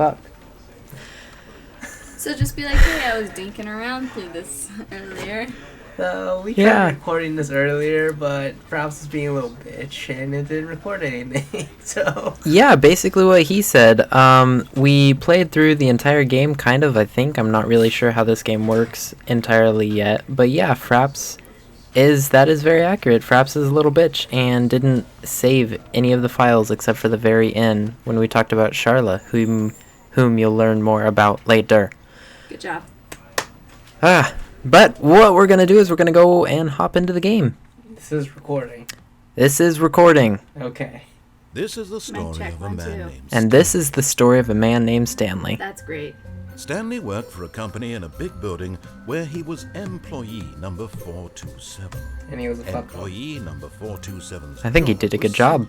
fuck? So just be like, hey, I was dinking around through this earlier. We tried recording this earlier, but Fraps was being a little bitch and it didn't record anything, so... Yeah, basically what he said. We played through the entire game, kind of, I think. I'm not really sure how this game works entirely yet. But yeah, Fraps that is very accurate. Fraps is a little bitch and didn't save any of the files except for the very end when we talked about Sharla, whom you'll learn more about later. Good job. But what we're going to do is we're going to go and hop into the game. This is recording. This is recording. Okay. This is the story of a man named Stanley. And this is the story of a man named Stanley. That's great. Stanley worked for a company in a big building where he was employee number 427. And he was a fuck. Employee number 427's I think he did a good job.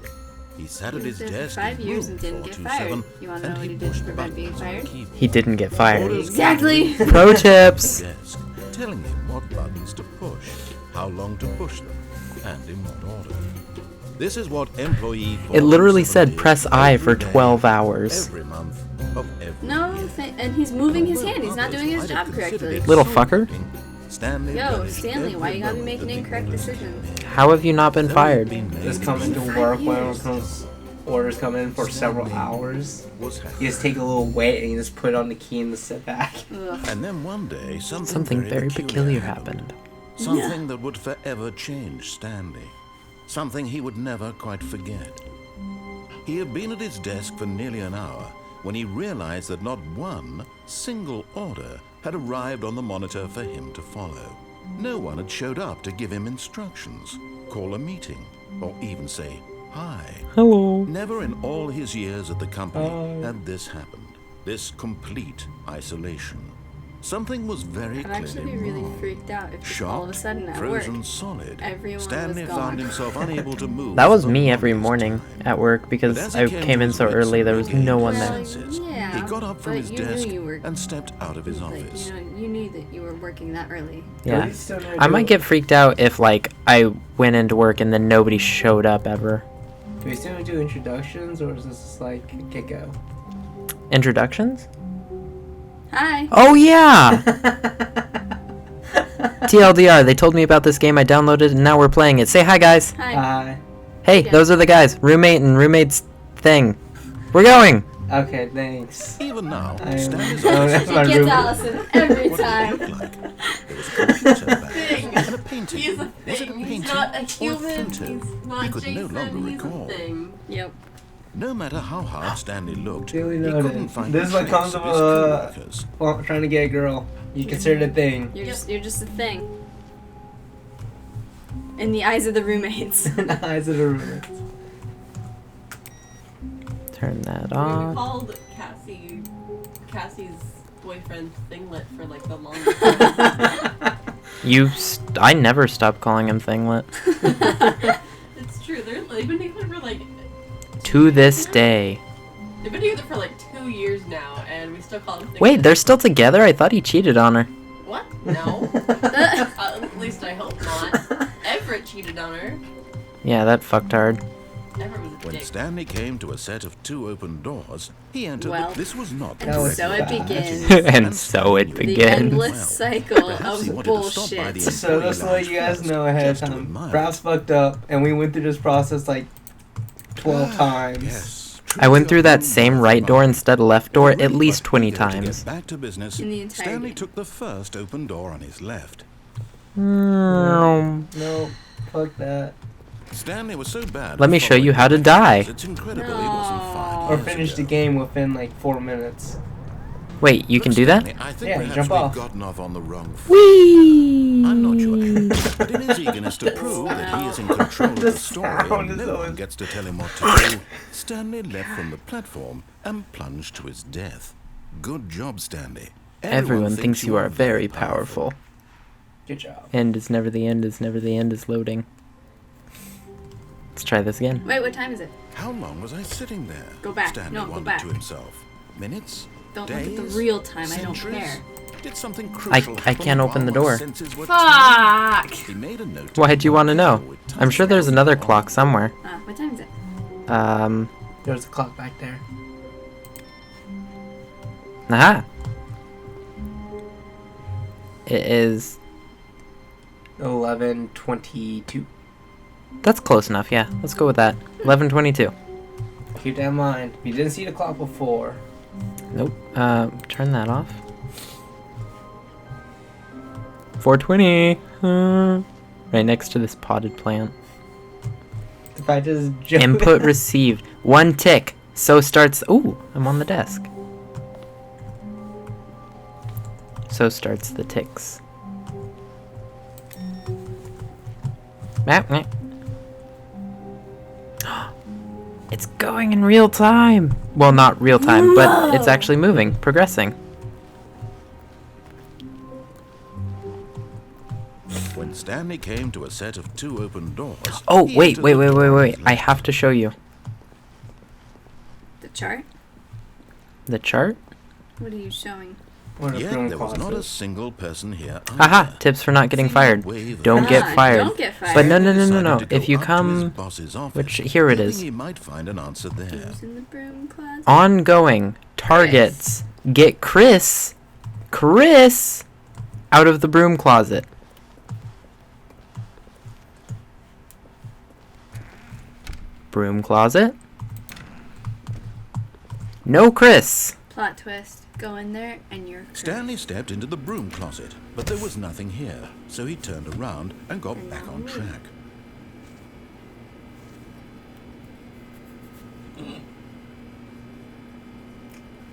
He sat at his He was there desk for 5 in years room and didn't get 427, fired. You want to know and what he he did pushed to prevent being buttons on the fired? keyboard. He didn't get fired. Exactly. Pro tips. Desk, telling him what buttons to push, how long to push them, and in what order. This is what employee It literally 427 said did press I for every day, 12 hours. Every month of every No, year. and he's moving his hand. He's not doing his job correctly. Little fucker. Stanley Yo, relished Stanley, why you gotta be every making moment incorrect that he decisions? was How have you not been there. fired? Though he'd been Just made coming to to work when years. those orders come in for several hours. was happy. You just take a little wait and you just put on the key and sit back. Ugh. And then one day, Something very peculiar happened. Something that would forever change Stanley. Something he would never quite forget. He had been at his desk for nearly an hour when he realized that not one single order had arrived on the monitor for him to follow. No one had showed up to give him instructions, call a meeting, or even say hi. Hello. Never in all his years at the company had this happened. This complete isolation. Something was very I'd actually be clearly really wrong. freaked out if just Shocked, all of a sudden at frozen work, solid, everyone Stanley was gone. found himself unable to move. That was for the me every longest morning time. at work But because as I he came in to so its early there was regain no one his there. senses, yeah, he got up from but his you desk knew you were, and stepped out of his like, office. you knew that you were working that early. Yeah. At least don't I might do- get freaked out if like I went into work and then nobody showed up ever. Do we still do introductions or is this just like a get-go? Introductions? Hi. Oh yeah! TLDR, they told me about this game, I downloaded it, and now we're playing it. Say hi, guys. Hi. Hey, Yeah. those are the guys. Roommate and roommate's thing. We're going! Okay, thanks. Even now, I am- Stanley's Oh, office that's was my He roommate. gets Allison every what did it time. look like? There was a computer back Thing. and a painting. He's a Was it a thing. He's painting not a or a human. photo? He's not He could no Jason. longer He's recall. a thing. Yep. No matter how hard Stanley looked, Duly he noted. couldn't find This is what trace comes of of his a- coworkers. Well, trying to get a girl. You consider it a thing. You're just a thing. In the eyes of the roommates. In the eyes of the roommates. Turn that We on. called Cassie's boyfriend Thinglet for like the longest time. I never stopped calling him Thinglet. It's true. They've been together for like To this day. They've been together for like 2 years now, and we still call him Thinglet. Wait, they're still together? I thought he cheated on her. What? No. At least I hope not. Everett cheated on her. Yeah, that fucked hard. Everett was a When dick. Stanley came to a set of 2 open doors, he entered Well, that this was not the and correct so it way to begins. enter. And so it The begins. endless cycle Perhaps he of wanted to stop by bullshit. the So just to let you guys know ahead of Just to time, admire. Fraps fucked up and we went through this process like 12 times. Yes. I went through that truly same a right door remarkable- instead of left door Already at least but 20 eager to get times. Back to business, In the entire Stanley game. took the first open door on his left. Mm. No, fuck that. Stanley was so bad. Let at me show you following how to directions, die. It's incredible he wasn't fired Or years finish the ago. game within like 4 minutes. Wait, you can do that? Stanley, I think Yeah, you perhaps jump we've off. gotten off on the wrong foot. Whee! I'm not sure. But in his eagerness to prove that he is in control of The the story sound and is no always- one gets to tell him what to do, Stanley leapt from the platform and plunged to his death. Good job, Stanley. Everyone thinks you are very powerful. Good job. End is never the end is never the end is loading. Let's try this again. Wait, what time is it? How long was I sitting there? Go back. Stanley No, go wondered back. to himself. Minutes? Don't Days? look at the real time. I don't Centuries? care. Did something crucial I happen can't open the while my door. senses were Fuck! He made a note Why of do you want to know? with time I'm sure there's travel another on. clock somewhere. What time is it? There's a clock back there. Aha! It is... 11:22. That's close enough, yeah. Let's go with that. 11:22. Keep that in mind. You didn't see the clock before. Nope. Turn that off. 4:20. Right next to this potted plant. If I just jump Input received. 1 tick. So starts... Ooh, I'm on the desk. So starts the ticks. It's going in real time. Well, not real time, but it's actually moving, progressing. When Stanley came to a set of 2 open doors... Oh, he wait. entered the door I have to show you. The chart? The chart? What are you showing? Or the Yet broom there was not a closet. single person here Haha, either. tips for not getting fired. Wave Don't of get Ah, fired. Don't get fired. But no. decided to go If you up to his come... boss's office, Which, here it hoping is. he might find an answer there. Who's in the broom closet? Ongoing targets. Get Chris out of the broom closet. Broom closet. No Chris. Plot twist. Go in there and you're Chris. Stanley stepped into the broom closet, but there was nothing here, so he turned around and got back on track.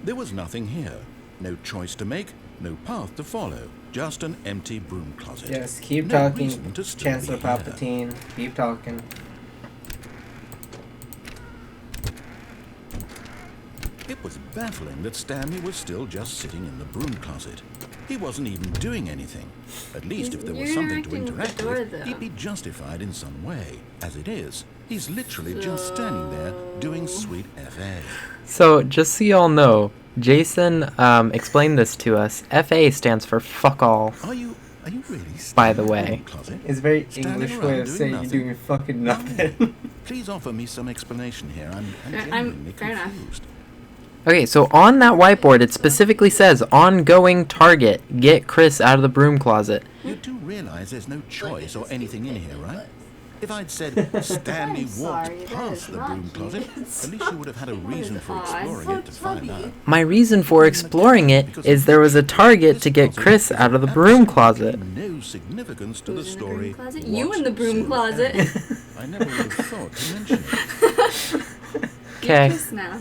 There was nothing here. No choice to make, no path to follow. Just an empty broom closet. Yes, keep No talking, reason to still Chancellor be here. Palpatine. Keep talking. It was baffling that Stanley was still just sitting in the broom closet. He wasn't even doing anything. At least if there was You're something to interacting with interact the door, with, though. he'd be justified in some way. As it is, he's literally just standing there doing sweet FA. So, just so y'all know, Jason explained this to us. FA stands for fuck all. Are you really By standing the in way. broom closet? It's a very Standing English around way of doing saying you're nothing? doing fucking nothing. Please offer me some explanation here. I'm I'm- genuinely fair enough. confused. Okay, so on that whiteboard, it specifically says, ongoing target, get Chris out of the broom closet. You do realize there's no choice or anything in here, right? If I'd said Stanley I'm walked sorry, that past is the not broom closet, genius. at least you would have had a reason for exploring it to find out. My reason for exploring it is there was a target to get Chris out of the broom closet. No significance to the Who's in the broom story. closet? You in the broom closet. I never would have thought to mention it. You're Okay. Chris now.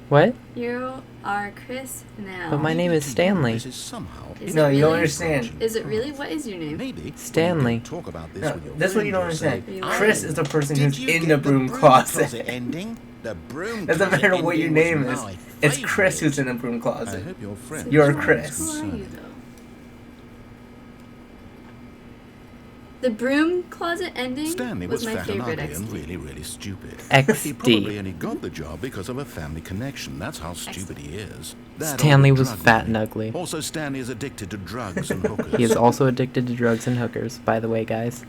What? You are Chris now. But my name is Stanley. This is somehow Is No, it you don't really? understand. Is it really? What is your name? Maybe Stanley. when you talk about this No, with your that's what you don't friends, you'll understand. say, Chris is the person "Did who's you in get the broom closet. ending? The broom Doesn't closet matter what your ending name was is. my It's Chris favorite. who's in the broom I closet. hope your friends You're are Chris. Who are you concerned. though? The broom closet ending Stanley was was my fat and favorite ugly and XD. really, really stupid. XD. He probably only got the job because of a family connection. That's how stupid he is. That Stanley old was drug fat and money. ugly. Also, Stanley is addicted to drugs and hookers. He is also addicted to drugs and hookers, by the way, guys.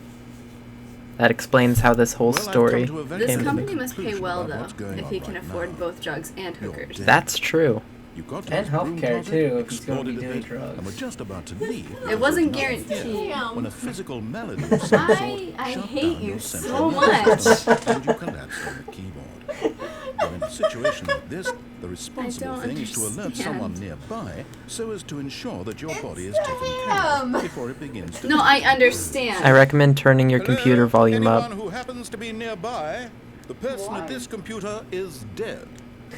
That explains how this whole Well, I've come story to a very This came to company be. must pay conclusion well about though, what's going if on he can right afford now. both drugs and You're hookers. dead. That's true. You got to And his broom healthcare, closet, too, if he's gonna be explored a doing bit, drugs. and were just about to leave. It wasn't Nothing here. guaranteed. When a physical melody of some sort I shut hate down you your so central much. nervous system and you collapsed on the keyboard. Now, in a situation like this, the responsible don't thing is to alert someone understand. nearby so as to ensure that your body is taken care of before it begins to No, I deteriorate. understand. I recommend turning your computer volume Anyone up. who happens to be nearby, the person at this computer is dead.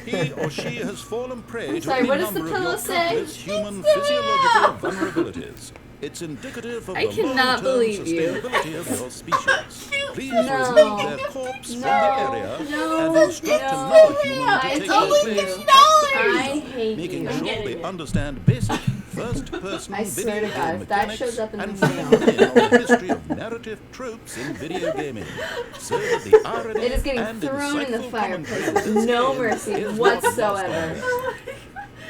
He or she has fallen prey to sorry, any what does the number of pillow your say? countless human physiological vulnerabilities. It's indicative of I the cannot long-term believe you. sustainability of your species. Please No. remove their corpse from the area No. and instruct No. another human to I take hate their you. place at the I computer, hate making you. sure they understand basic first-person I video swear to game God, if that mechanics shows up in and the fill mail. in on the history of narrative tropes in video gaming, so that the irony It is getting and thrown in the insightful fireplace commentary of with this no game mercy is not lost on whatsoever. us.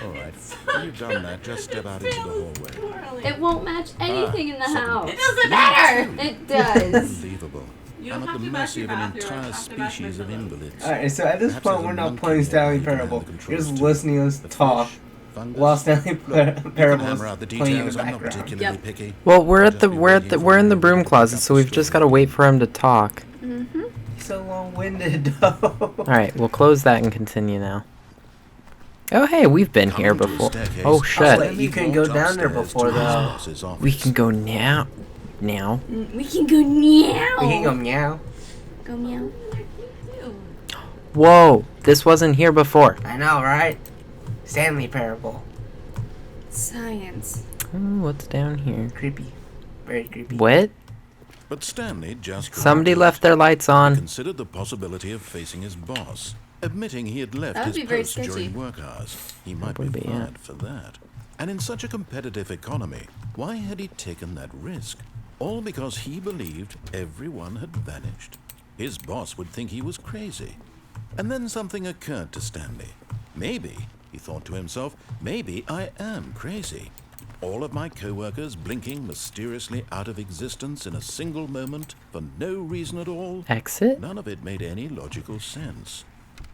All right, when you've done that, just step out into the hallway. It won't match anything in the second. house. It doesn't matter. It does. Unbelievable. You I'm don't at have the to match mercy your of an bathroom, entire you have to match species my of pillow. invalids. Alright, so at this Perhaps point there's a we're not monkey playing here Stanley who can Parable. handle the You're just controls listening to us too. The talk. fish, fungus. While Stanley Parable Hammer out the is playing in the details. I'm not background. particularly Yep. picky. Well, we're in Just be the broom waiting for closet, him to so we've pick up just the gotta wait for him to talk. Mm-hmm. He's so long-winded, though. All right, we'll close that and continue now. Oh, hey, we've been here Coming to a before. staircase, Oh Oh, shit. wait, you can go down there upstairs before to his though. boss's office. We can go now. Now. We can go meow. We can go meow. Go meow. Whoa, this wasn't here before. I know, right? Stanley Parable. Science. Ooh, what's down here? Creepy. Very creepy. What? But Stanley just Somebody couldn't left their lights He on. considered the possibility of facing his boss, admitting he had left That would his be very post sketchy. during work hours. He might be would be, yeah. fired for that. And in such a competitive economy, why had he taken that risk? All because he believed everyone had vanished. His boss would think he was crazy. And then something occurred to Stanley. Maybe, he thought to himself, maybe I am crazy. All of my co-workers blinking mysteriously out of existence in a single moment for no reason at all. Exit? None of it made any logical sense.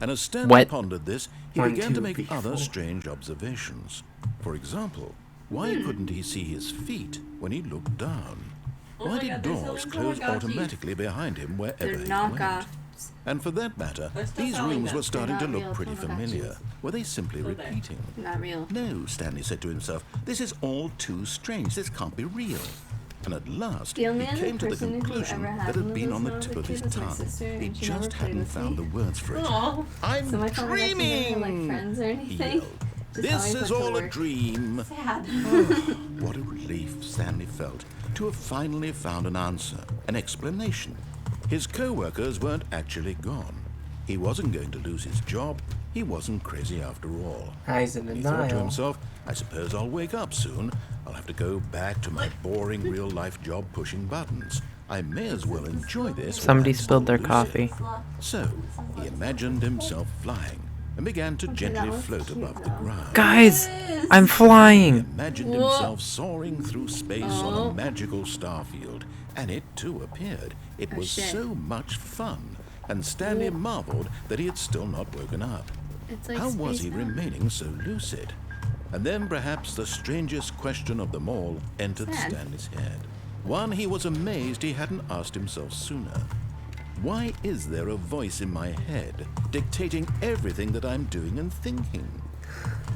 And as Stanley What? pondered this, he 1, began 2, to make 3, other 4. strange observations. For example, why couldn't he see his feet when he looked down? Oh Why my did God, they're doors selling close Tamagotchis. automatically behind him wherever They're he knockoffs. went? And for that matter, They're still these selling rooms them. were starting to They're not look real pretty Tamagotchis. familiar. Were they simply So there. repeating? Not real. No, Stanley said to himself, this is all too strange. This can't be real. And at last, The only he other came to the person who conclusion ever had that one had of been those on the when I was tip a of his kid was my tongue. sister, and He she never just played hadn't with found me. the words for it. Aw. I'm So my Tamagotchi never had like dreaming! friends or He anything. yelled. Just This always is went to all a work. dream. Sad. What a relief Stanley felt to have finally found an answer, an explanation. His co-workers weren't actually gone. He wasn't going to lose his job. He wasn't crazy after all. He's in He thought to denial. himself, I suppose I'll wake up soon. I'll have to go back to my boring real-life job pushing buttons. I may as well enjoy this. while Somebody I'm spilled their still coffee. lucid." So, he imagined himself flying and began to gently was float cute, above the though. ground. Guys, I'm He flying. imagined Whoa. himself soaring through space on Oh. a magical starfield, and it too appeared. It Oh, was shit. so much fun, and Stanley marveled that he had still not woken up. It's like How was Space he Mountain. remaining so lucid? And then perhaps the strangest question of them all entered Sad. Stanley's head. One he was amazed he hadn't asked himself sooner. Why is there a voice in my head dictating everything that I'm doing and thinking?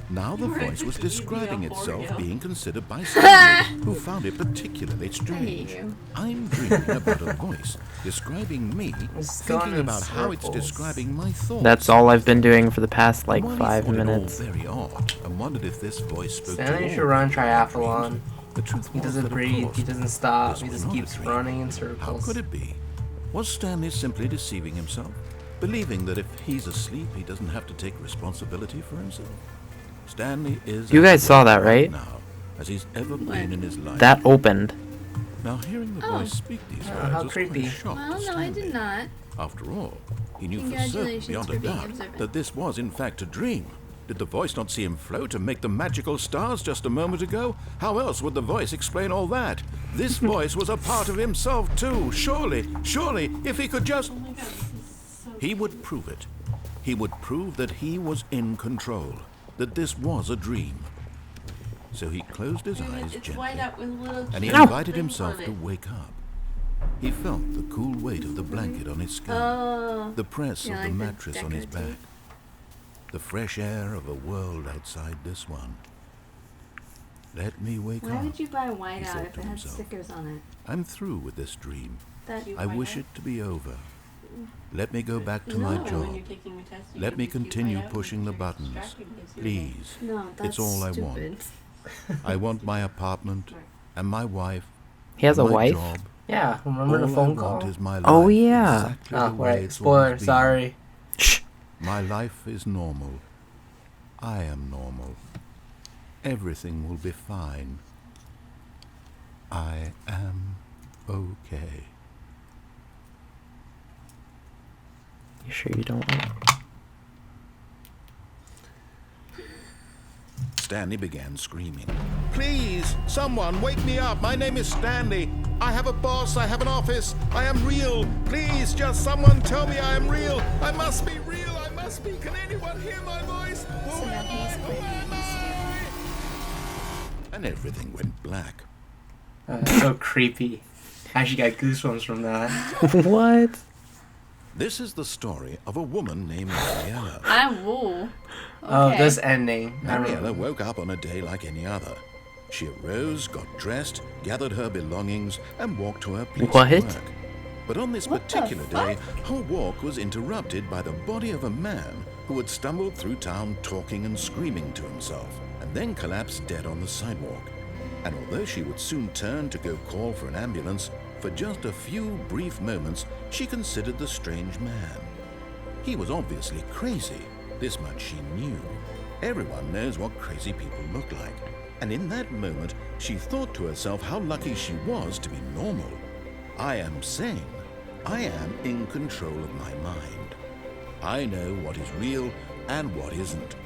Now the Right, voice was you describing need itself Oreo. being considered by Stanley, who found it particularly strange. you. I'm dreaming about a voice describing me, It's going thinking in about how it's circles. describing my thoughts. That's all I've been doing for the past like While he 5 thought it all minutes. very odd and wondered if this voice spoke to Stanley all should run people in triathlon. dreams. The truth He was doesn't that, of breathe, course, he doesn't stop, this he was just not a keeps dream. running in How circles. could it be? Was Stanley simply deceiving himself, believing that if he's asleep, he doesn't have to take responsibility for himself? Stanley is You as guys saw awake that, right? now as he's ever been in his life. That opened. Now, hearing the Oh. voice speak these Oh, words how was creepy. quite a shock Well, to no, I Stanley. did not. After all, he knew for certain, Congratulations beyond for a being doubt, observant. that this was in fact a dream. Did the voice not see him float and make the magical stars just a moment ago? How else would the voice explain all that? This voice was a part of himself too. Surely, if he could just... Oh my God, this is so. He would prove it. He would prove that he was in control, that this was a dream. So he closed his eyes It's white gently, out with little. and he cute invited things himself on to it. wake up. He felt the cool weight of the blanket on his skin, Oh. the press Yeah, of the like the mattress on his decorative. back, the fresh air of a world outside this one. Let me wake Why up. would you buy he white out thought if to it had himself. stickers on it? I'm through with this dream. That I wish it to be over. Let me go back to my No, when job. you're taking the test, you Let can me just keep continue white out pushing the because you're buttons. distracted because you're- Please. no, that's It's all I want. stupid. I want my apartment and my wife. He has a and my wife? Job. Yeah, remember the All phone I want call? is my Oh, life yeah. exactly Oh, the way wait, it's spoiler, always been. sorry. Shh. My life is normal. I am normal. Everything will be fine. I am okay. You sure you don't want? Stanley began screaming. Please, someone, wake me up. My name is Stanley. I have a boss. I have an office. I am real. Please, just someone tell me I am real. I must be real. I must be. Can anyone hear my voice? Who So am that I? he's Who quitting am his I? and everything went black. That's so creepy. I actually got goosebumps from that. What? This is the story of a woman named Mariella. I'm woo. Oh, Okay. this ending. I Mariella remember. woke up on a day like any other. She arose, got dressed, gathered her belongings, and walked to her place What? of work. But on this What the particular day, fuck? her walk was interrupted by the body of a man who had stumbled through town talking and screaming to himself, and then collapsed dead on the sidewalk. And although she would soon turn to go call for an ambulance, for just a few brief moments she considered the strange man. He was obviously crazy, this much she knew. Everyone knows what crazy people look like. And in that moment, she thought to herself how lucky she was to be normal. I am sane. I am in control of my mind. I know what is real and what isn't.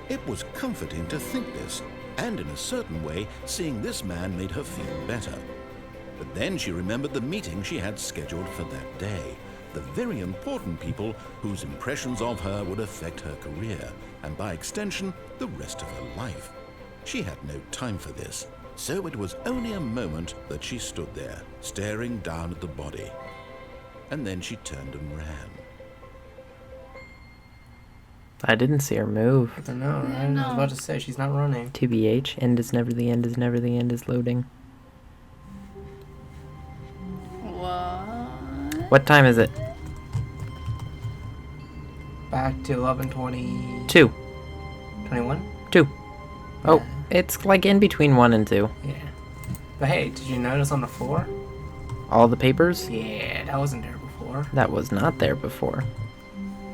It was comforting to think this, and in a certain way, seeing this man made her feel better. But then she remembered the meeting she had scheduled for that day, the very important people whose impressions of her would affect her career, and by extension, the rest of her life. She had no time for this, so it was only a moment that she stood there, staring down at the body. And then she turned and ran. I didn't see her move. I don't know, right? Yeah, I was no. about to say she's not running. TBH, end is never the end is never the end is loading. What? What time is it? Back to 11:20. 2. 21? 2. Oh, it's like in between 1 and 2. Yeah. But hey, did you notice on the floor? All the papers? Yeah, that wasn't there before. That was not there before.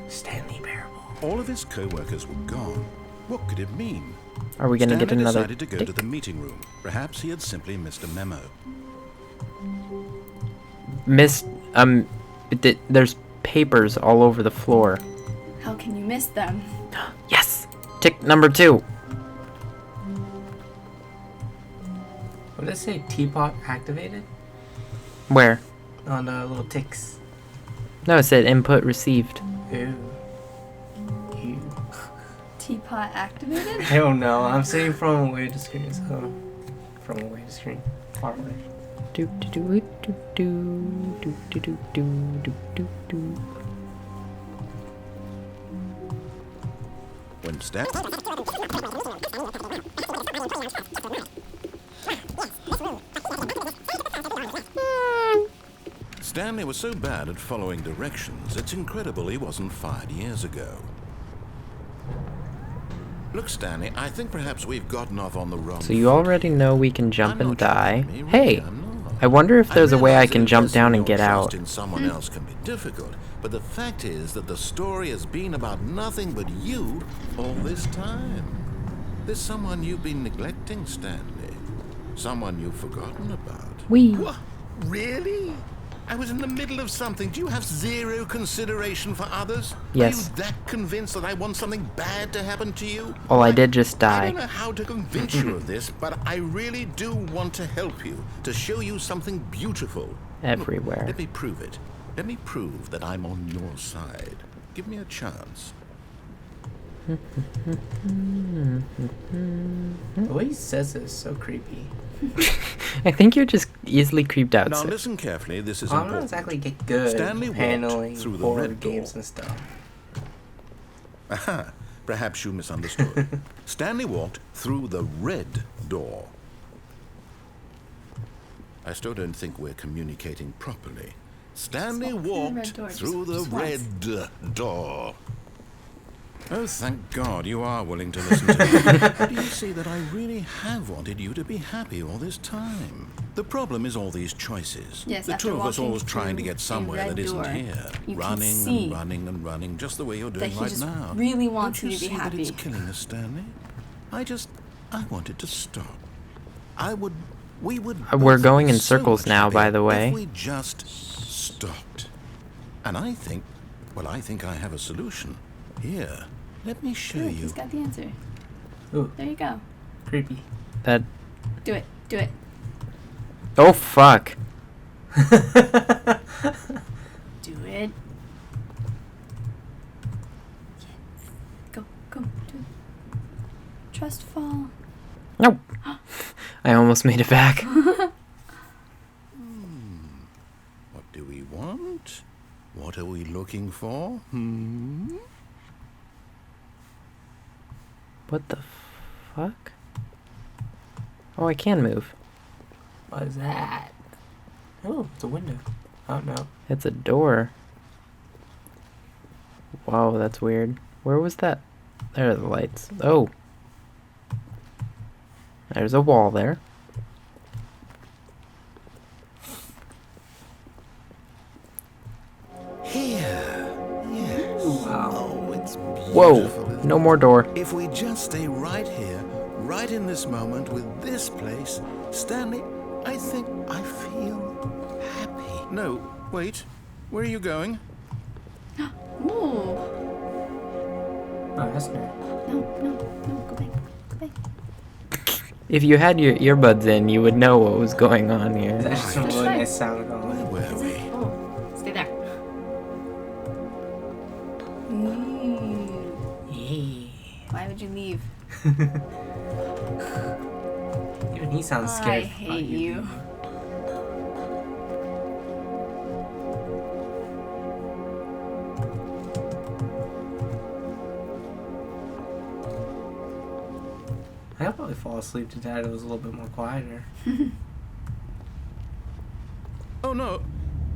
Stanley Parable. All of his co-workers were gone. What could it mean? Are we gonna get Stanley another decided to go dick? to the meeting room. Perhaps he had simply missed a memo. There's papers all over the floor. How can you miss them? Yes! Tick number 2. What did it say? Teapot activated? Where? On the little ticks. No, it said input received. Ew. Ew. Teapot activated? Hell no, I'm saying from away to screen, so. From away to screen. Far away. Do do do do do do do do do do do do. When Stanley was so bad at following directions, it's incredible he wasn't fired years ago. Look, Stanley, I think perhaps we've gotten off on the wrong So you foot already here. know we can jump I'm and not die. sure, really, Hey, I'm not. I wonder if there's a way I realize can that jump down investing and get your out. trust in someone else can be difficult, but the fact is that the story has been about nothing but you all this time. There's someone you've been neglecting, Stanley. Someone you've forgotten about. Wee. What? Really? I was in the middle of something. Do you have zero consideration for others? Yes. Are you that convinced that I want something bad to happen to you? Oh, I did just I die. don't know how to convince you of this, but I really do want to help you, to show you something beautiful. Everywhere. Let me prove it. Let me prove that I'm on your side. Give me a chance. The way he says it is so creepy. I think you're just easily creeped out. Now sir. listen carefully, this is I don't important. exactly get good Stanley walked handling through the horror red door. games and stuff. Aha, perhaps you misunderstood. Stanley walked through the red door. I still don't think we're communicating properly. Stanley Just walk walked through the red door, through just the once. red door. Oh, thank God you are willing to listen to me. Do you see that I really have wanted you to be happy all this time? The problem is all these choices. Yes, the after two of us walking always trying to through get the somewhere red that isn't door, here. you can Running see and running and running, just the way you're That doing he right just now. really wants Don't you to be see that it's happy. killing us, Stanley? I wanted to stop. We would. We're both going be in so circles much now, by happier the way. If we just stopped. And I think I have a solution. Here, let me show Look, you. he's got the answer. Ooh, There you go. creepy. That. Do it. Do it. Oh fuck. Do it. Yes. Go. Go. Do it. Trust fall. Nope. I almost made it back. What do we want? What are we looking for? What the fuck? Oh, I can move. What is that? Oh, it's a window. Oh no. It's a door. Wow, that's weird. Where was that? There are the lights. Oh. There's a wall there. Here. Yes. Wow. Oh, it's beautiful. Whoa, no more door. If we just stay right here, right in this moment with this place, Stanley, I think I feel happy. No, wait. Where are you going? Ooh. Oh, that's nice. No, go back. Go back. If you had your earbuds in, you would know what was going on here. There's actually some That's really fine. nice sound going on. Where were we? Oh, stay there. Yeah. Why would you leave? Even he sounds I scared. hate you. I'd probably fall asleep to that. It was a little bit more quieter. Oh no.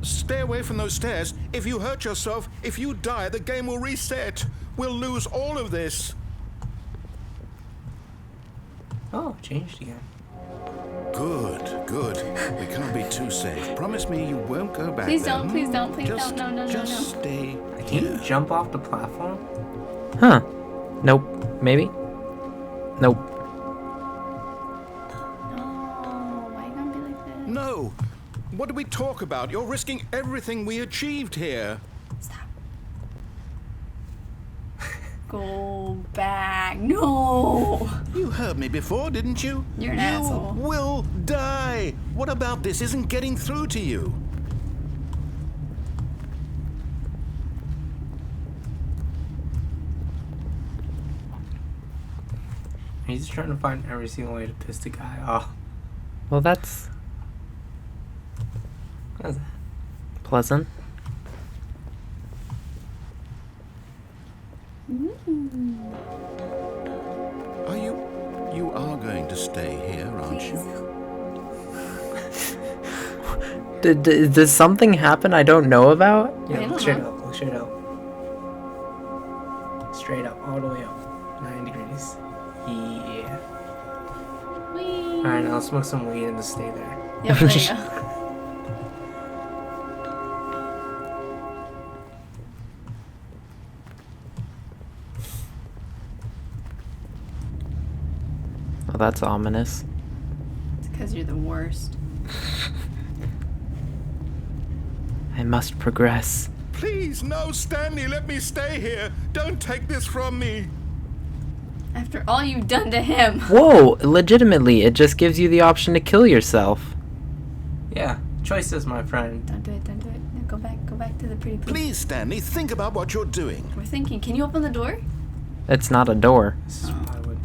Stay away from those stairs. If you hurt yourself, if you die, the game will reset. We'll lose all of this. Oh, it changed again. Good, good. We can't be too safe. Promise me you won't go back Please there. don't, please don't, please Just, don't. No. just stay Can you here. jump off the platform? Huh. Nope. Maybe? Nope. No, why you gonna be like this? No. What do we talk about? You're risking everything we achieved here. Stop. Go back. No. You heard me before, didn't you? You're an you asshole. will die. What about this isn't getting through to you? He's just trying to find every single way to piss the guy off. Well, that's How's that? pleasant. Are you are going to stay here, aren't you? Does something happen I don't know about? Yeah, I look don't straight know. up. Look straight up. Straight up, all the way up. 9 degrees. Yeah. Whee. Alright, now let's smoke some weed and just stay there. Yep, there you go. Oh, that's ominous. It's because you're the worst. I must progress. Please, no, Stanley, let me stay here. Don't take this from me. After all you've done to him. Whoa! Legitimately, it just gives you the option to kill yourself. Yeah, choices, my friend. Don't do it, don't do it. No, go back to the pretty place. Please, Stanley, think about what you're doing. We're thinking, can you open the door? It's not a door. This is what I would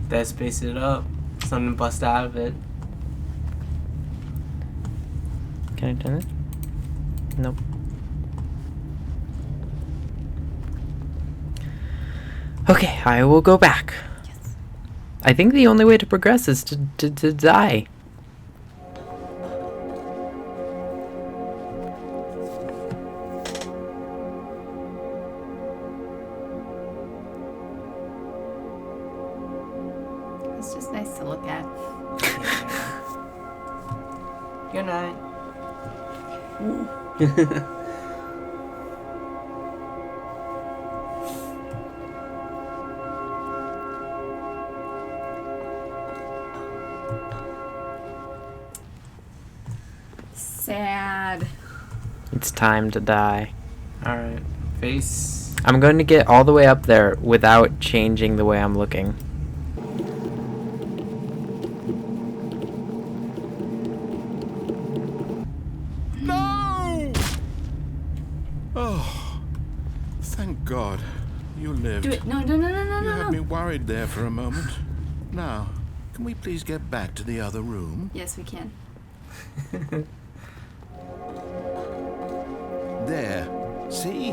dead space it up. Something bust out of it. Can I turn it? Nope. Okay, I will go back. Yes. I think the only way to progress is to die. It's just nice to look at. Good night. Sad. It's time to die. Alright, face. I'm going to get all the way up there without changing the way I'm looking. No! Oh, thank God. You lived. Do it. No. You had me worried there for a moment. Now, Can we please get back to the other room? Yes, we can. There. See?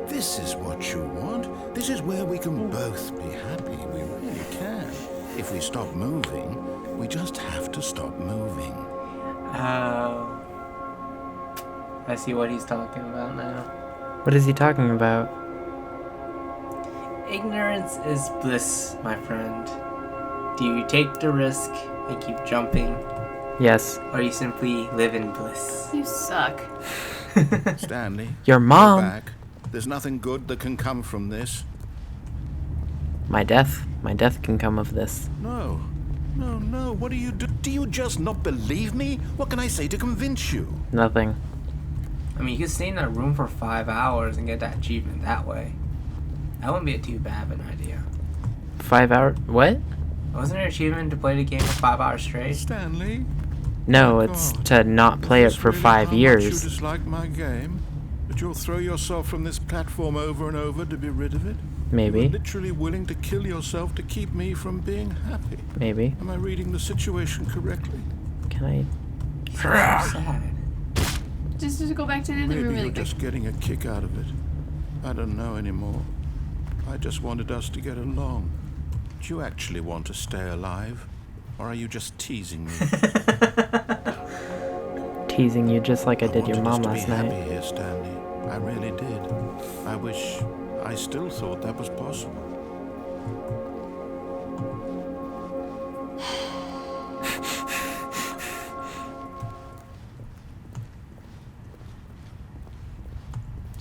This is what you want. This is where we can both be happy. We really can. If we stop moving, we just have to stop moving. Oh. I see what he's talking about now. What is he talking about? Ignorance is bliss, my friend. Do you take the risk and keep jumping, Yes. or you simply live in bliss? You suck. Stanley, Your go mom. back. There's nothing good that can come from this. My death. My death can come of this. No. No. What do you do? Do you just not believe me? What can I say to convince you? Nothing. I mean, you could stay in that room for 5 hours and get that achievement that way. That wouldn't be too bad of an idea. 5 hour. What? Wasn't there an achievement to play the game for 5 hours straight? Stanley? No, it's to not play it Is this for really 5 how much years. you dislike my game? That you'll throw yourself from this platform over and over to be rid of it? Maybe. You're literally willing to kill yourself to keep me from being happy. Maybe. Am I reading the situation correctly? Can I? So sad. Just go back to the other Maybe room you're really quick. just getting a kick out of it. I don't know anymore. I just wanted us to get along. Do you actually want to stay alive? Or are you just teasing me? Teasing you just like I did your wanted us mom to last be night. happy here, Stanley. I really did. I wish I still thought that was possible.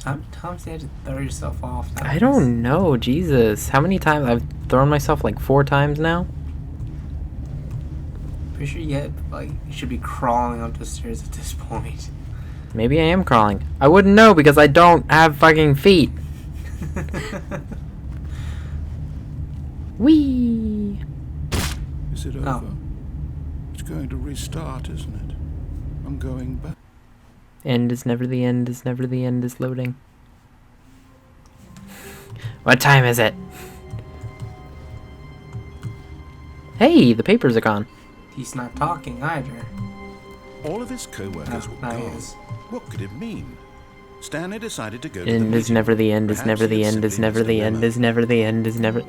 How many times do you have to throw yourself off? I don't know. Jesus. How many times? I've thrown myself like 4 times now? Pretty sure you should be crawling up the stairs at this point. Maybe I am crawling. I wouldn't know because I don't have fucking feet. Whee! Is it over? Oh. It's going to restart, isn't it? I'm going back. End is never the end is never the end is loading. What time is it? Hey, the papers are gone. He's not talking either. All of his co-workers Oh, were now he gone. is. What could it mean? Stanley decided to go to the End is meeting. never the end is Perhaps never he the had end is simply never missed the a end memo. is never the end is never.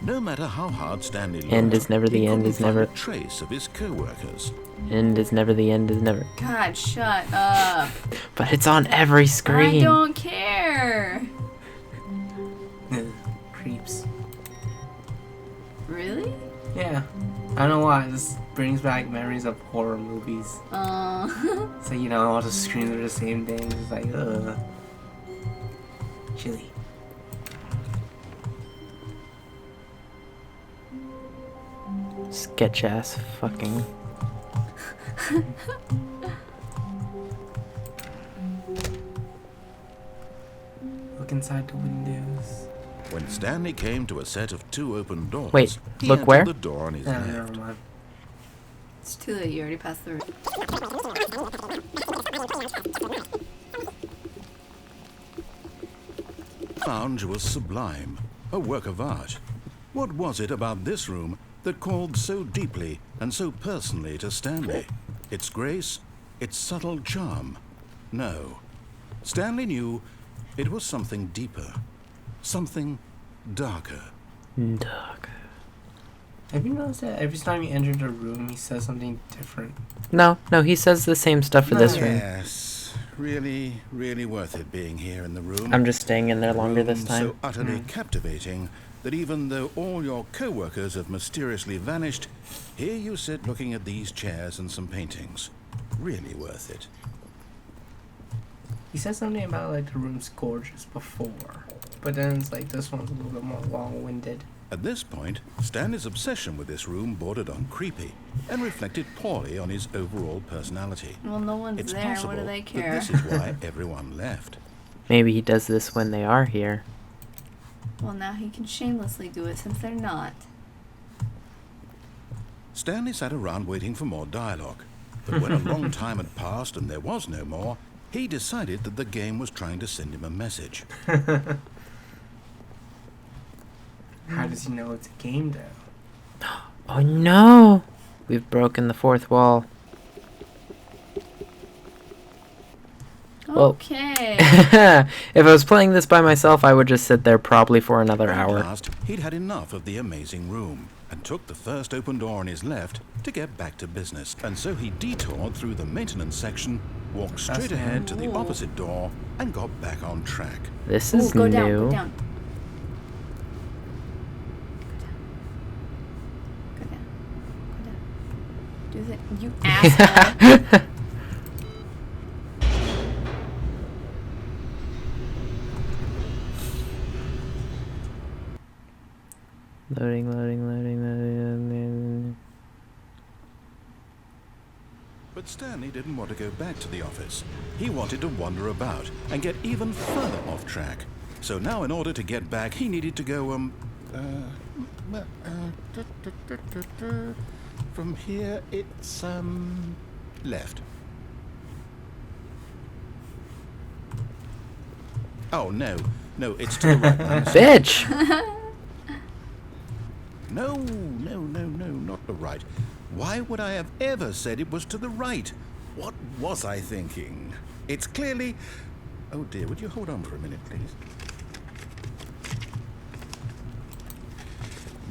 No matter how hard Stanley looked, End is never the he end couldn't is find never. a trace of his co-workers. End is never the end is never. God, shut up. But it's on every I screen. don't care. Ugh, creeps. Really? Yeah. I don't know why. This brings back memories of horror movies. So, all the screens are the same thing. It's like, ugh. Chilly. Sketch ass fucking. Look inside the windows. When Stanley came to a set of 2 open doors, Wait, he look entered where? the door on his Oh, left. never mind. It's too late. You already passed the room. The lounge was sublime, a work of art. What was it about this room that called so deeply and so personally to Stanley? Its grace, its subtle charm? No. Stanley knew it was something deeper, something darker. Dog. Have you noticed that every time you enter the room, he says something different? No, he says the same stuff for this room. Yes, really, really worth it being here in the room. I'm just staying in there longer this Room time. So utterly captivating that even though all your co-workers have mysteriously vanished, here you sit looking at these chairs and some paintings. Really worth it. He said something about the room's gorgeous before, but then it's like this one's a little bit more long-winded. At this point, Stanley's obsession with this room bordered on creepy and reflected poorly on his overall personality. Well, no one's It's there. possible What do they that care? this is why everyone left. Maybe he does this when they are here. Well, now he can shamelessly do it since they're not. Stanley sat around waiting for more dialogue, but when a long time had passed and there was no more, he decided that the game was trying to send him a message. How does he know it's a game, though? Oh no! We've broken the fourth wall. Well, Okay. if I was playing this by myself, I would just sit there probably for another At hour. last, he'd had enough of the amazing room and took the first open door on his left to get back to business. And so he detoured through the maintenance section, walked straight ahead to the opposite door, and got back on track. This Ooh, is go new. down, go down. Go down. Go down. Do the, you asshole. Loading. But Stanley didn't want to go back to the office. He wanted to wander about and get even further off track. So now in order to get back, he needed to go, from here it's, left. Oh, no, it's to the right. Bitch! No, not the right. Why would I have ever said it was to the right? What was I thinking? It's clearly... Oh dear, would you hold on for a minute, please?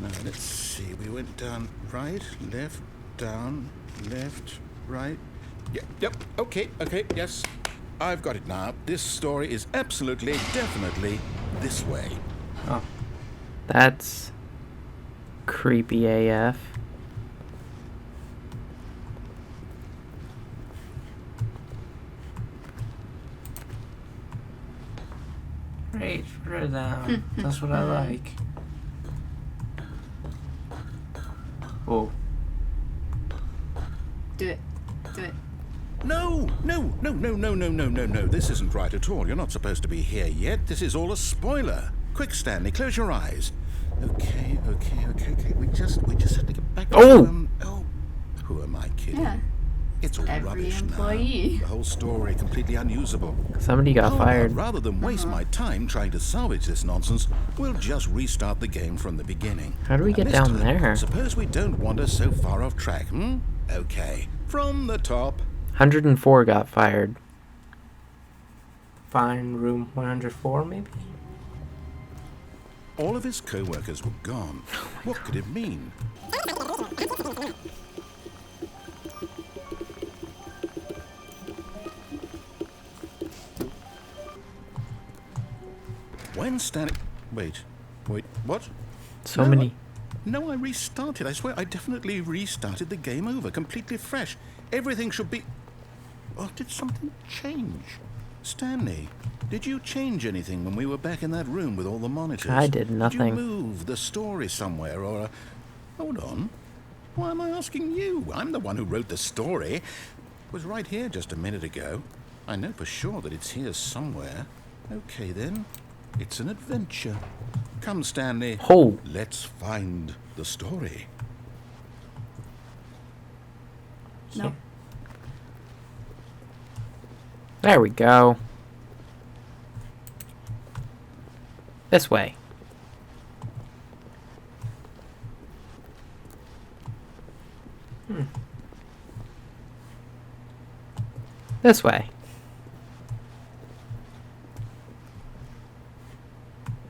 Now, let's see. We went down right, left, down, left, right. Yep, okay, yes. I've got it now. This story is absolutely, definitely this way. Oh. That's creepy AF. Right, further down. That's what I like. Oh. Do it. No. This isn't right at all. You're not supposed to be here yet. This is all a spoiler. Quick, Stanley, close your eyes. Okay. We just have to get back to... Oh! Who am I kidding? Yeah. It's all Every rubbish employee. now. The whole story completely unusable. Somebody got fired. Rather than waste my time trying to salvage this nonsense, we'll just restart the game from the beginning. How do we get this down time, there? Suppose we don't wander so far off track, Okay. From the top. 104 got fired. Find room 104, maybe? All of his co-workers were gone. What could it mean? When Stanley... Wait, what? So many. No, I restarted. I swear I definitely restarted the game over, completely fresh. Everything should be... Oh, did something change? Stanley, did you change anything when we were back in that room with all the monitors? I did nothing. Did you move the story somewhere or... Hold on. Why am I asking you? I'm the one who wrote the story. It was right here just a minute ago. I know for sure that it's here somewhere. Okay, then. It's an adventure. Come, Stanley. Oh. Let's find the story. No. There we go. This way. This way.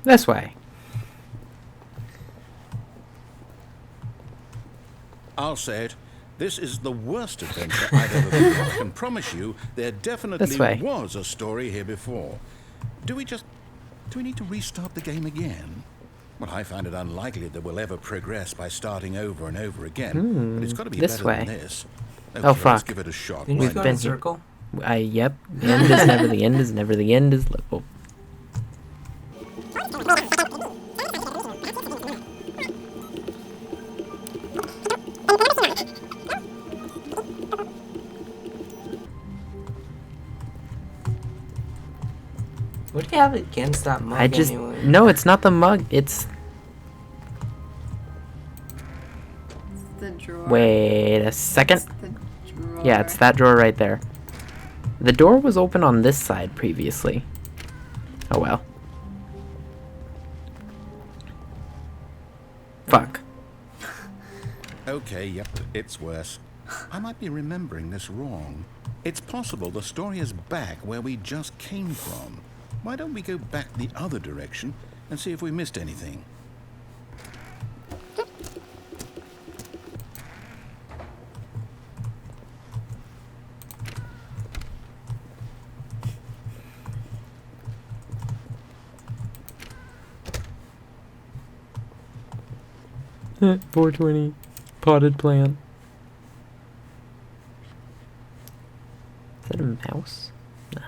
This way. I'll say it. This is the worst adventure I've ever been on. I can promise you there definitely was a story here before. Do we need to restart the game again? Well, I find it unlikely that we'll ever progress by starting over and over again. But it's got to be better than this. Okay, oh, fuck. Let's give it a shot. Didn't you go in a circle? Yep. The end is never the end is never the end is... Oh. What do you have against that mug anyway? No, it's not the mug. It's... The drawer. Wait a second. It's the drawer. Yeah, it's that drawer right there. The door was open on this side previously. Oh well. Fuck. Okay, yep, it's worse. I might be remembering this wrong. It's possible the story is back where we just came from. Why don't we go back the other direction and see if we missed anything? Heh, 420. Potted plant. Is that a mouse? Nah.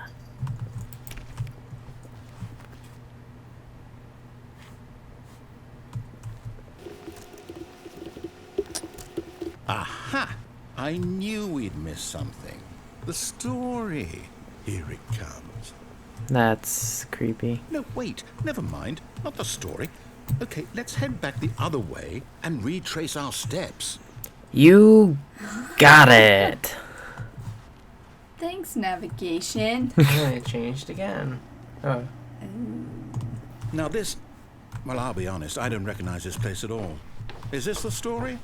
Aha! I knew we'd miss something. The story. Here it comes. That's creepy. No, wait. Never mind. Not the story. Okay, let's head back the other way and retrace our steps. You got it. Thanks, navigation. Yeah, it changed again. Oh. Now this... Well, I'll be honest, I don't recognize this place at all. Is this the story?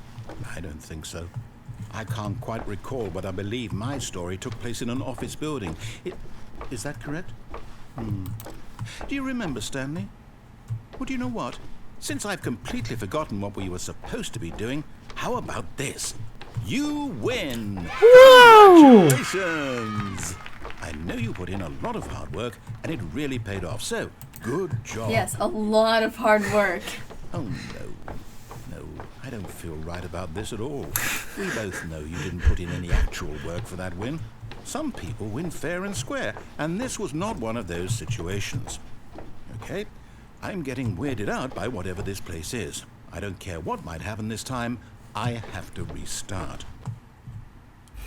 I don't think so. I can't quite recall, but I believe my story took place in an office building. Is that correct? Do you remember, Stanley? Well, do you know what? Since I've completely forgotten what we were supposed to be doing, how about this? You win! Whoa! Congratulations! I know you put in a lot of hard work, and it really paid off, so good job. Yes, a lot of hard work. Oh, no. No, I don't feel right about this at all. We both know you didn't put in any actual work for that win. Some people win fair and square, and this was not one of those situations. Okay? I'm getting weirded out by whatever this place is. I don't care what might happen this time. I have to restart.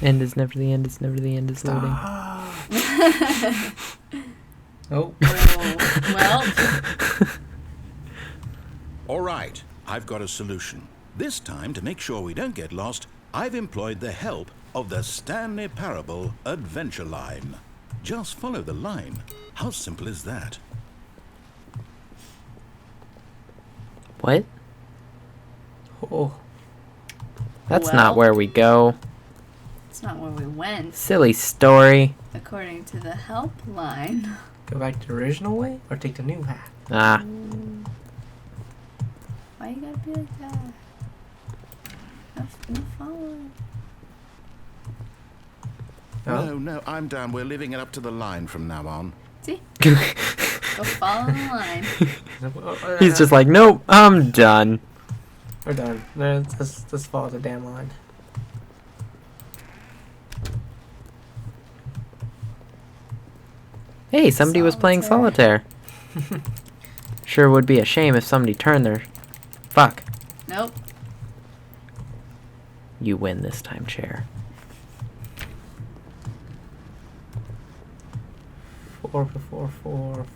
End is never the end, it's never the end, it's loading. Oh. Well, All right, I've got a solution. This time, to make sure we don't get lost, I've employed the help of the Stanley Parable Adventure Line. Just follow the line. How simple is that? What? Oh. That's Well. not where we go. it's not where we went, Silly story. according to the helpline. Go back to the original way or take the new path? Ah. Why you gotta be like that? No following. Oh. No, I'm down. We're leaving it up to the line from now on. See? Go follow the line. He's just like, nope, I'm done. We're done. Let's follow the damn line. Hey, somebody was playing solitaire. Sure would be a shame if somebody turned their... Fuck. Nope. You win this time, chair. 4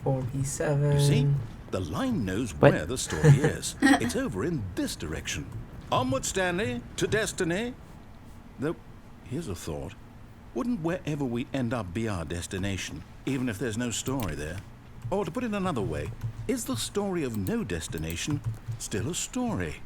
4B7. You see? The line knows What? where the story is. It's over in this direction. Onward, Stanley, to destiny. Though, here's a thought. Wouldn't wherever we end up be our destination, even if there's no story there? Or to put it another way, is the story of no destination still a story?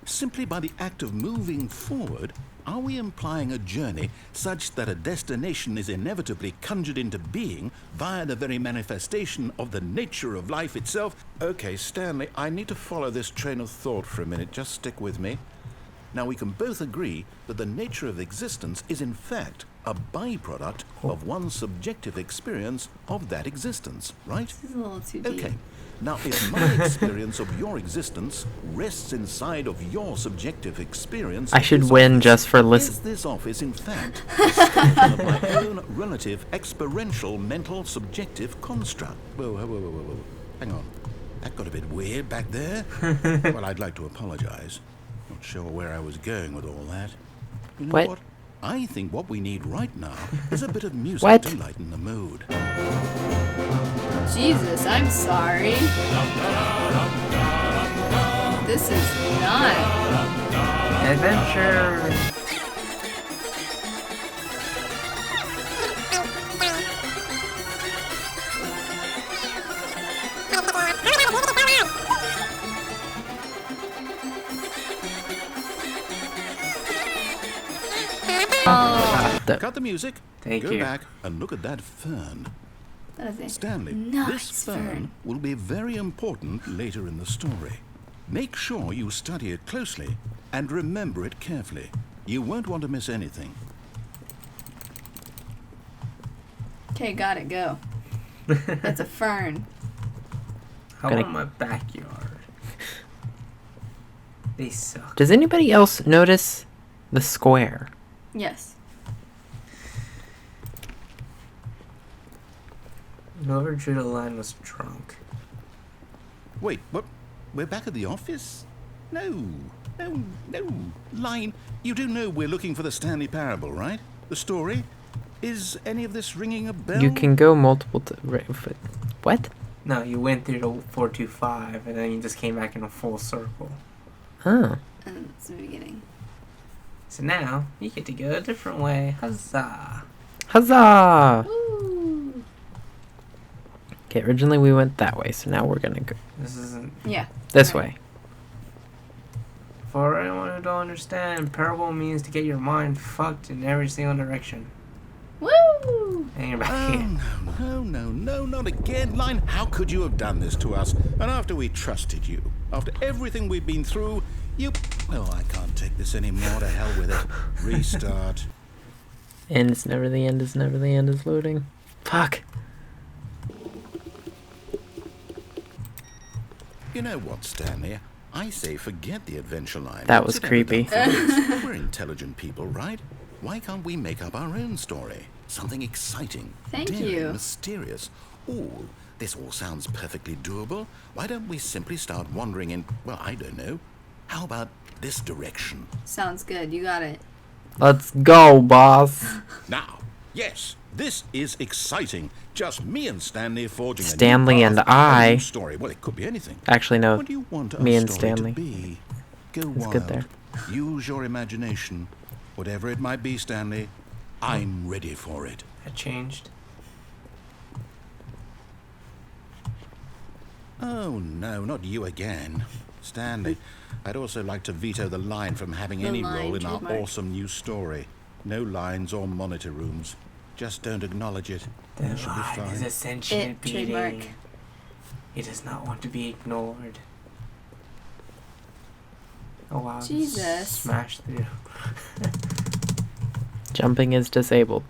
Simply by the act of moving forward, are we implying a journey such that a destination is inevitably conjured into being via the very manifestation of the nature of life itself? Okay, Stanley, I need to follow this train of thought for a minute. Just stick with me. Now, we can both agree that the nature of existence is in fact a byproduct of one's subjective experience of that existence, right? This is a little too deep. Okay. Now, if my experience of your existence rests inside of your subjective experience... I should of this win office, just for is listen. this office, in fact, a statement of my own relative experiential mental subjective construct? Whoa. Hang on. That got a bit weird back there. Well, I'd like to apologize. Not sure where I was going with all that. You know what? I think what we need right now is a bit of music What? to lighten the mood. Jesus, I'm sorry. This is not. Adventure. Cut the music. Thank Go you. back and look at that fern. That is it. Stanley, Nice this fern will be very important later in the story. Make sure you study it closely and remember it carefully. You won't want to miss anything. Okay, got it. Go. That's a fern. How Gonna- about my backyard? They suck. Does anybody else notice the square? Yes. Whoever drew the line was drunk. Wait, what? We're back at the office? No. Line, you do know we're looking for the Stanley Parable, right? The story? Is any of this ringing a bell? You can go multiple. What? No, you went through the 425 and then you just came back in a full circle. Oh. And it's the beginning. So now you get to go a different way. Huzzah! Huzzah! Woo! Okay, originally we went that way, so now we're gonna go This isn't. Yeah. this Right. way. For anyone who don't understand, parable means to get your mind fucked in every single direction. Woo! And you're back Oh, here. no, not again. Line, how could you have done this to us? And after we trusted you, after everything we've been through, you... Well, I can't take this anymore. To hell with it. Restart. And it's never the end, it's never the end, it's loading. Fuck. You know what, Stanley? I say forget the adventure line. That was What's it ever creepy. done for us? We're intelligent people, right? Why can't we make up our own story? Something exciting, Thank daring, you. mysterious. Ooh, this all sounds perfectly doable. Why don't we simply start wandering in, well, I don't know. How about this direction? Sounds good. You got it. Let's go, boss. Now, yes, this is exciting. Just me and Stanley forging Stanley a and new path, a I. new story. Well, it could be anything. Actually, no. What do you want Me our and story Stanley. to be? Go It's wild. good there. Use your imagination. Whatever it might be, Stanley, I'm ready for it. That changed. Oh, no, not you again. Stanley, I'd also like to veto the line from having any line, role in our trademark. awesome new story. No lines or monitor rooms. Just don't acknowledge it. The That should be line is fine. a sentient It, trademark. being. It does not want to be ignored. Oh wow. Jesus. Smashed through. Jumping is disabled.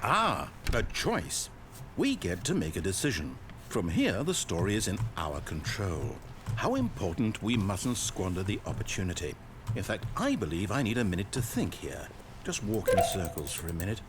Ah, a choice. We get to make a decision. From here, the story is in our control. How important we mustn't squander the opportunity. In fact, I believe I need a minute to think here. Just walk in circles for a minute.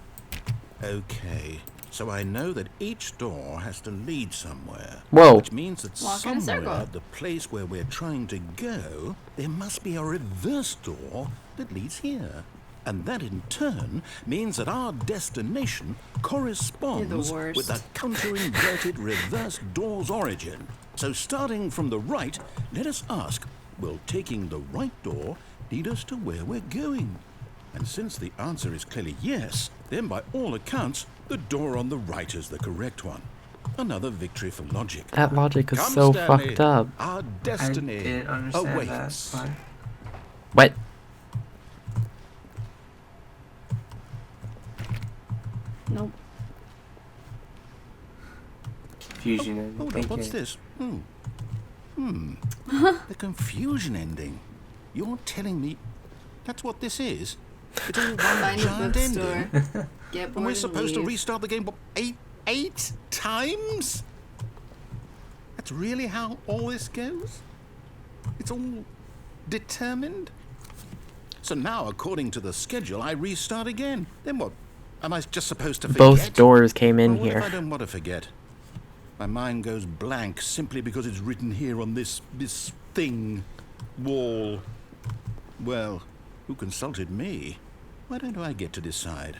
Okay, so I know that each door has to lead somewhere. Whoa. Which means that Walk in a somewhere circle. at the place where we're trying to go, there must be a reverse door that leads here. And that in turn means that our destination corresponds worst. with the counter-inverted reverse door's origin. So starting from the right, let us ask, will taking the right door lead us to where we're going? And since the answer is clearly yes, then by all accounts, the door on the right is the correct one. Another victory for logic. That logic is Come, so Stanley, fucked up. Our I destiny didn't understand that. awaits. But What? Nope. confusion and Hold up, thinking. what's this? The confusion ending. You're telling me that's what this is? It's all one Find a giant bookstore. ending. Get And bored we're and supposed to leave. restart the game what, eight times? That's really how all this goes? It's all determined? So now, according to the schedule, I restart again. Then what? Am I just supposed to forget? Both doors came in Well, what if I here. don't want to forget? My mind goes blank simply because it's written here on this thing, wall. Well, who consulted me? Why don't I get to decide?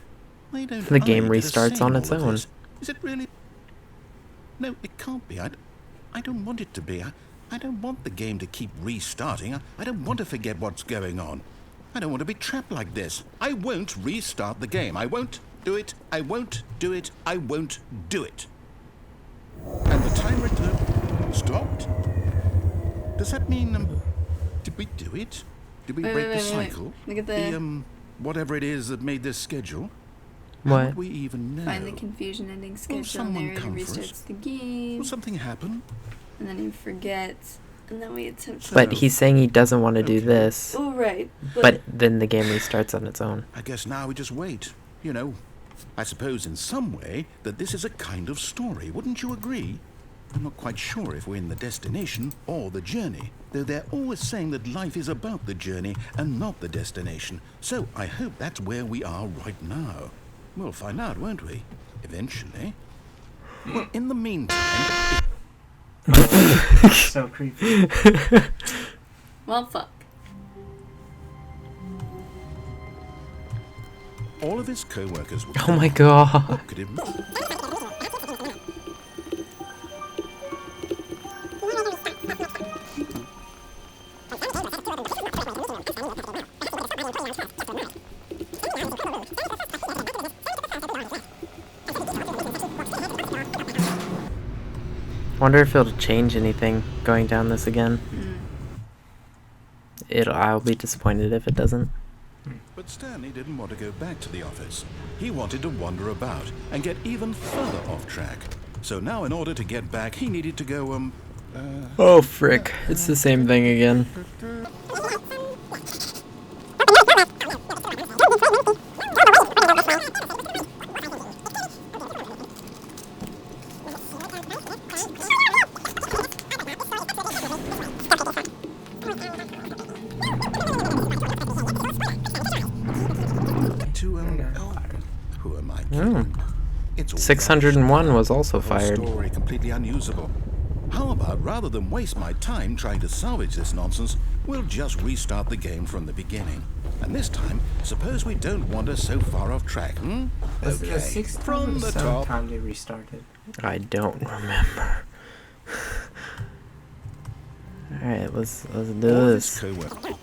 Why don't The game I get a restarts say on in its all of own. this? Is it really? No, it can't be. I don't want it to be. I don't want the game to keep restarting. I don't want to forget what's going on. I don't want to be trapped like this. I won't restart the game. I won't do it. I won't do it. I won't do it. And the timer stopped? Does that mean, did we do it? Did we Wait, break wait, the wait, wait. cycle? Look at the Whatever it is that made this schedule? How What? would we even know? find the confusion ending schedule. someone Narrator come for us? restarts the game, Will something happen? and then he forgets, and then we attempt. to... But he's saying he doesn't want to do this. Oh right. But then the game restarts on its own. I guess now we just wait. You know, I suppose in some way that this is a kind of story. Wouldn't you agree? I'm not quite sure if we're in the destination or the journey, though they're always saying that life is about the journey and not the destination. So I hope that's where we are right now. We'll find out, won't we? Eventually. Well, in the meantime... So creepy. Well, fuck. All of his co-workers were... Oh my god. What could it mean? Wonder if it'll change anything going down this again. I'll be disappointed if it doesn't. But Stanley didn't want to go back to the office. He wanted to wander about and get even further off track. So now in order to get back, he needed to go, Oh frick, it's the same thing again. who am I kidding? It's all 601 was also the whole fired. story completely unusable. How about rather than waste my time trying to salvage this nonsense, we'll just restart the game from the beginning. And this time, suppose we don't wander so far off track, hmm? Was it the sixth time or from the the seventh top. time they restarted? I don't remember. Alright, let's do All this. this co-work.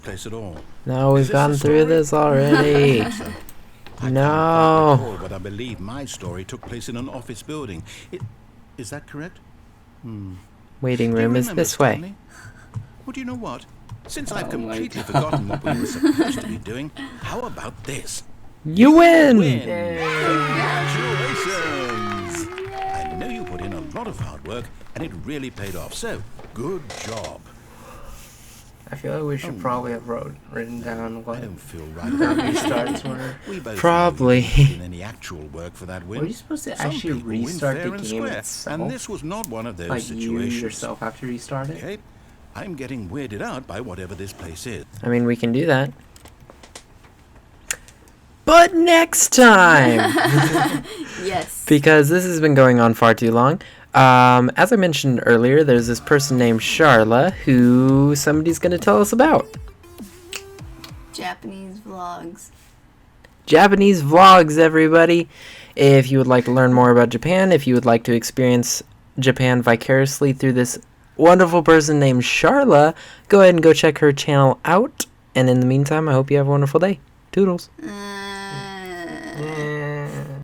Place at all. No, we've Is this gone a through story? this already. I can't quite No. recall, but I believe my story took place in an office building. Is that correct? Waiting Do you room is remember, this way. Stanley? Well, do you know what? Since I've Oh my completely God. forgotten what we were supposed to be doing, how about this? You win! Congratulations! I know you put in a lot of hard work, and it really paid off. So, good job. I feel like we should probably have written down I what don't feel right the about this. restarts were. We both Probably. know we didn't put in any actual work for that win. Were you supposed to Some actually people win restart fair the and game square, itself? and this was not one of those Like you situations. yourself have to restart it? Okay, I'm getting weirded out by whatever this place is. I mean, we can do that. But next time! Yes. Because this has been going on far too long. As I mentioned earlier, there's this person named Sharla who somebody's going to tell us about. Japanese vlogs. Japanese vlogs, everybody. If you would like to learn more about Japan, if you would like to experience Japan vicariously through this wonderful person named Sharla, go ahead and go check her channel out. And in the meantime, I hope you have a wonderful day. Toodles.